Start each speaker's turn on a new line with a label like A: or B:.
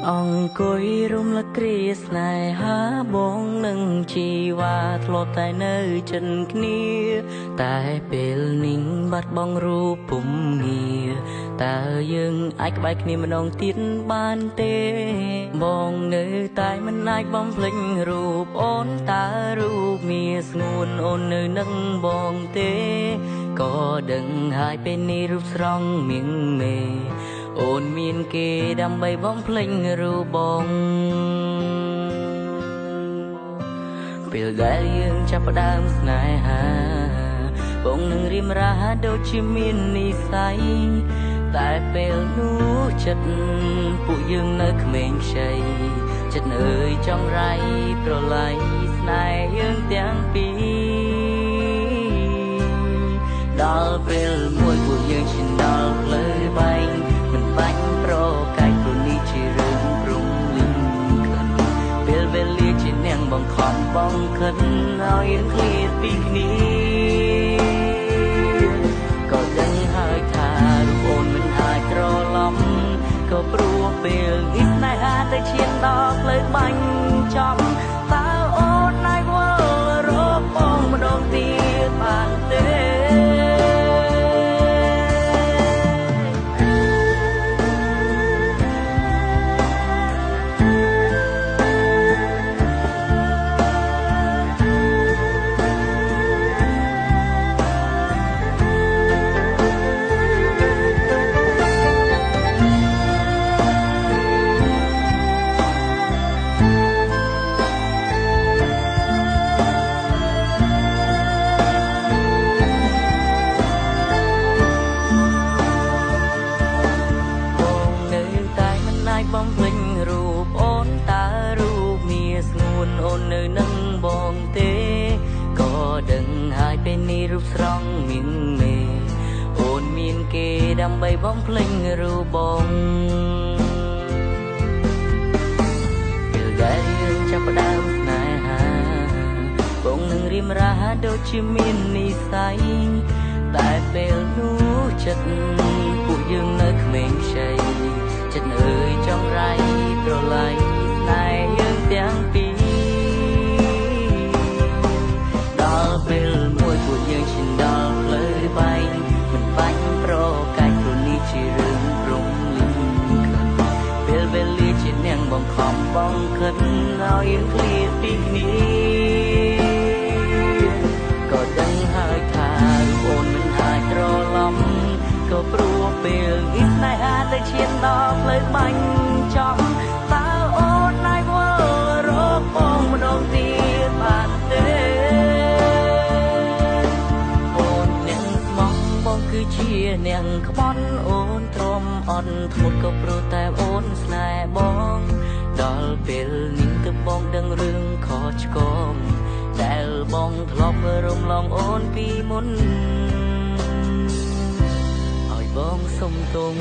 A: អង្គុយរំលឹកគ្រាស្នេហាបងនឹងជីវ៉ាធ្លាប់តែនៅចិនគ្នាតែពេលនេះបាត់បង់រូបពុំងារតើយើងអាចក្បែរគ្នាម្ដងទៀតបានទេបងនៅតែមិនអាចបំភ្លេចរូបអូនតើរូបមាស្ងួនអូននៅនឹងបងទេក៏ដឹងហើយពេលនេះរូបស្រស់មៀងមេអូនមានគេដើម្បីបំភ្លេចរូបបងពេលដែលយើងចាប់ផ្ដើមស្នេហាបងនឹងរៀមរាដូចជាមាននិស្ស័យតែពេលនោះចិត្តពួកយើងនៅក្មេងខ្ចីចិត្តអើយចង់រៃប្រឡ័យស្នេហ៍យើងទាំងពីរដល់ពេលមួយពួកយើងឈានដល់ផ្លូវបែងមិនបាច់ប្រកែកព្រោះនេះជារឿងព្រំលឹងខិនពេលវេលាជានាងបង្ខំបងខិនឲ្យយើងឃ្លាតពីគ្នាក៏ដឹងហើយថារូបអូនមិនអាចត្រឡប់ក៏ព្រោះពេលនេះស្នេហាទៅឈានដល់ផ្លូវបាញ់ចំតើអូនអាចវល់រកបងម្ដងទៀតបានទេបំភ្លេចរូបអូនតើរូបមាស្ងួនអូននៅនឹងបងទេក៏ដឹងហើយពេលនេះរូបស្រស់មៀងមេអូនមានគេដើម្បីបំភ្លេចរូបបងពេលដែលយើងចាប់ផ្ដើមស្នេហាបងនឹងរៀមរាដូចជាមាននិស្ស័យតែពេលនោះចិត្តពួកយើងនៅក្មេងខ្ចីចិត្តអើយចង់រៃប្រឡ័យស្នេហ៍យើងទាំងពីរដល់ពេលមួយពួកយើងឈានដល់ផ្លូវបែងមិនបាច់ប្រកែកព្រោះនេះជារឿងព្រំលឹងខិនពេលវេលាជានាងបង្ខំបងខិនឲ្យយើងឃ្លាតពីគ្នាក៏ដឹងហើយថាអូនមិនអាចត្រឡប់ក៏ព្រោះពេលនេះស្នេហាទៅឈានដល់ផ្លូវបាញ់ចំតើអូនអាចវល់រកបងម្ដងទៀតបានទេអូននាងស្មោះបងគឺជានាងក្បត់អូនទ្រាំអត់ធ្មត់ក៏ព្រោះតែអូនស្នេហ៍បងដល់ពេលនេះទើបបងដឹងរឿងខុសឆ្គងដែលបងធ្លាប់រំលងអូនពីមុនបងសុំទុំ